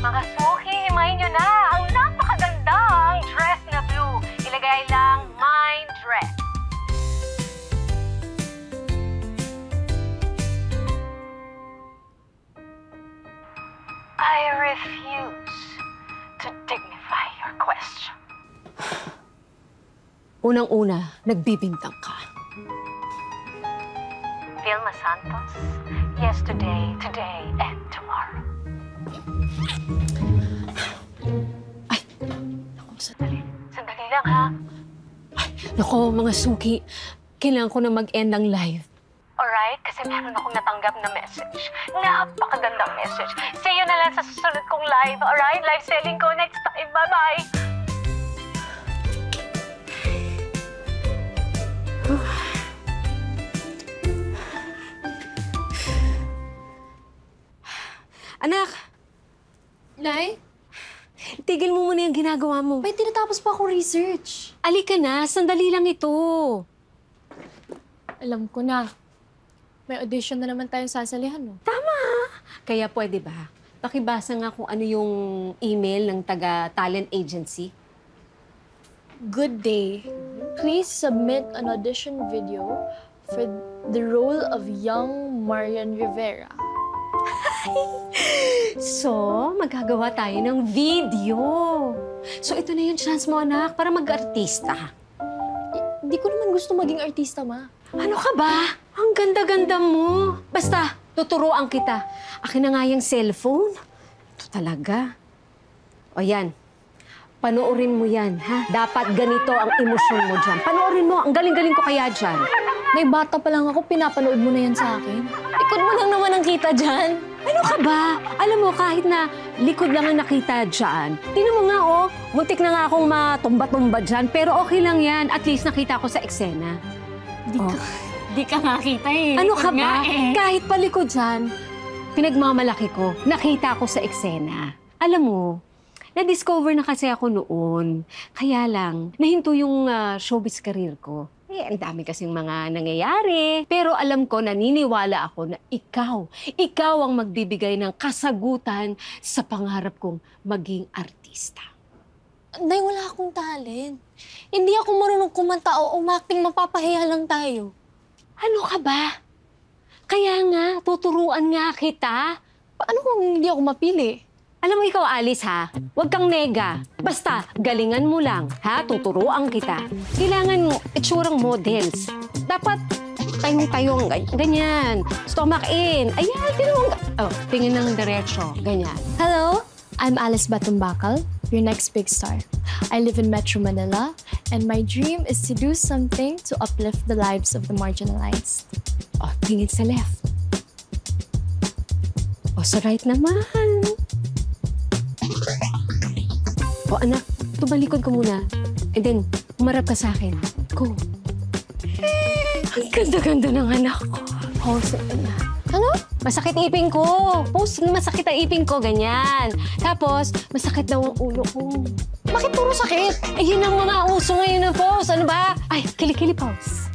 Mga suki, himayin nyo na ang napakagandang dress na blue. Ilagay lang, mine dress. I refuse to dignify your question. Unang-una, nagbibintang ka. Vilma Santos, yesterday, today, and tomorrow. Ay, naku, sandali. Sandali lang, ha? Ay, naku, mga suki. Kailangan ko na mag-end ang live. Alright? Kasi meron akong natanggap na message. Napakagandang message. See you na lang sa susunod kong live, alright? Live selling ko next time. Bye-bye! Anak! Nay? Tigil mo muna yung ginagawa mo. May tinatapos pa ako research. Alika na, sandali lang ito. Alam ko na. May audition na naman tayong sasalihan, no? Kaya pwede ba? Pakibasa nga kung ano yung email ng taga-talent agency. Good day. Please submit an audition video for the role of young Marian Rivera. So, magagawa tayo ng video. So, ito na yung chance mo, anak, para mag-artista. Hindi ko naman gusto maging artista, ma. Ano ka ba? Ang ganda-ganda mo. Basta, tuturuan kita. Akin na nga yung cellphone. Ito talaga. O yan. Panoorin mo yan, ha? Dapat ganito ang emosyon mo dyan. Panoorin mo. Ang galing-galing ko kaya dyan. Nay, bata pa lang ako, pinapanood mo na yan sa akin. Likod mo lang naman ang kita dyan. Ano ka ba? Alam mo, kahit na likod lang ang nakita dyan, tingnan mo nga, oh, muntik na nga akong matumba-tumba dyan, pero okay lang yan. At least nakita ko sa eksena. Di ka nakita eh. Ano ka Likod ba? nga eh. Kahit palikod dyan, pinagmamalaki ko, nakita ko sa eksena. Alam mo, na-discover na kasi ako noon. Kaya lang, nahinto yung showbiz career ko. Eh, ang dami kasing mga nangyayari. Pero alam ko, naniniwala ako na ikaw ang magbibigay ng kasagutan sa pangarap kong maging artista. Nay, wala akong talent. Hindi ako marunong kumanta o umacting, mapapahiya lang tayo. Ano ka ba? Kaya nga, tuturuan nga kita. Paano kung hindi ako mapili? Alam mo ikaw, Alice, ha? Huwag kang nega. Basta, galingan mo lang, ha? Tuturuan kita. Kailangan mo itsurang models. Dapat tayong-tayong, ganyan. Stomach in. Ayan, tingin ng diretso. Ganyan. Hello, I'm Alice Batumbakal, your next big star. I live in Metro Manila, and my dream is to do something to uplift the lives of the marginalized. Oh, tingin sa left. Oh, sa right naman. O anak, tumalikod ka muna. And then, umarap ka sa akin. Go. Ang ganda-ganda ng anak ko. Pose na. Ano? Masakit ipin ko. Pose na masakit ang ipin ko, ganyan. Tapos, masakit daw ang ulo ko. Bakit puro sakit? Ayun ang mga uso ngayon ng pose. Ano ba? Ay, kilikili pose.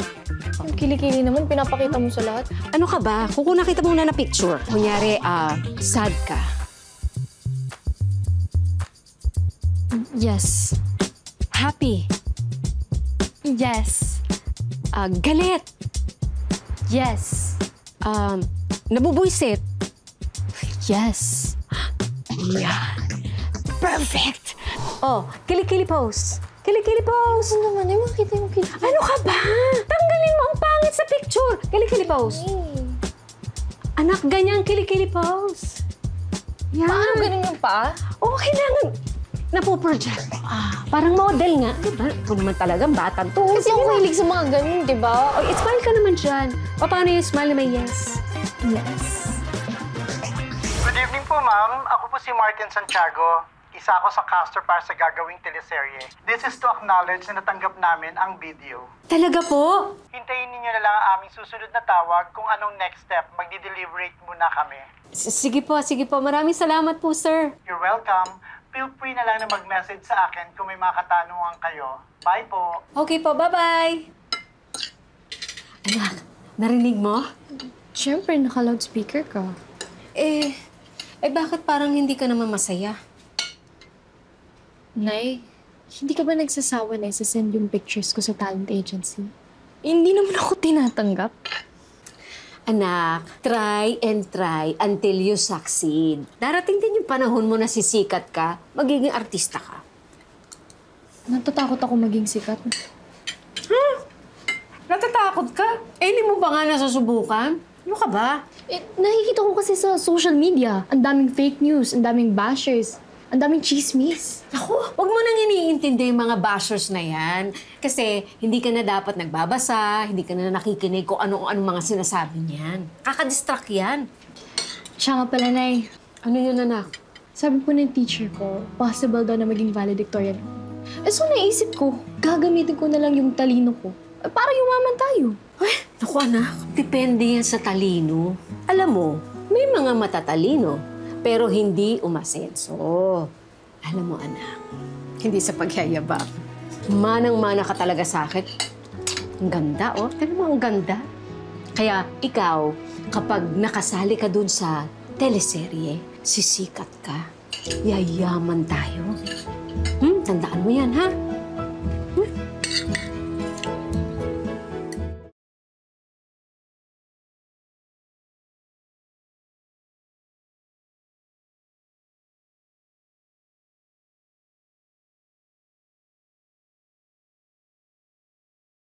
Yung kilikili naman, pinapakita mo sa lahat. Ano ka ba? Kukuna kita muna na picture. Kunyari, sad ka. Yes. Happy. Yes. Galit. Yes. Nabubuisit. Yes. Yan. Perfect. Oh, kilikili pose. Kilikili pose. Ano naman? Ay, makita yung kilikili. Ano ka ba? Tanggalin mo ang pangit sa picture. Kilikili pose. Anak, ganyan kilikili pose. Yan. Paano ganun yung paa? Oo, kailangan. Napoproject. Parang model nga. Diba? Kung naman talagang batang to. Kasi ako hilig sa mga ganun, di ba? Oh, smile ka naman dyan. O, paano yung smile na may yes? Yes. Good evening po, ma'am. Ako po si Martin Santiago. Isa ako sa caster para sa gagawing teleserye. This is to acknowledge na natanggap namin ang video. Talaga po? Hintayin ninyo na lang ang aming susunod na tawag kung anong next step. Magdi-deliberate muna kami. Sige po, sige po. Maraming salamat po, sir. You're welcome. Feel free na lang na mag-message sa akin kung may mga katanungan kayo. Bye po. Okay po, bye-bye. Anak, narinig mo? Siyempre, naka-loudspeaker ka. Ay bakit parang hindi ka naman masaya? Nay, hindi ka ba nagsasawa na isa-send yung pictures ko sa talent agency? Hindi naman ako tinatanggap. Anak, try and try until you succeed. Darating din yung panahon mo na sisikat ka, magiging artista ka. Natatakot ako maging sikat. Natatakot ka? Eh, hindi mo ba nga nasusubukan? Ano ka ba? Nakikita ko kasi sa social media, ang daming fake news, ang daming bashers, ang daming chismis. Ako, wag mo nang iniintindi yung mga bashers na yan. Kasi hindi ka na dapat nagbabasa, hindi ka na nakikinig kung anong mga sinasabi niyan. Kakadistract yan. Siya nga pala, Nay. Ano yun, anak? Sabi po ng teacher ko, possible daw na maging valedictorian ako. So naisip ko, gagamitin ko na lang yung talino ko. Para yumaman tayo. Ay, naku anak, depende yan sa talino. Alam mo, may mga matatalino, pero hindi umasenso. Alam mo anak, hindi sa pagyayabang. Manang-mana ka talaga sa akin. Ang ganda, oh. Tignan mo, ang ganda. Kaya ikaw, kapag nakasali ka dun sa teleserye, sisikat ka. Yayaman tayo. Tandaan mo yan, ha?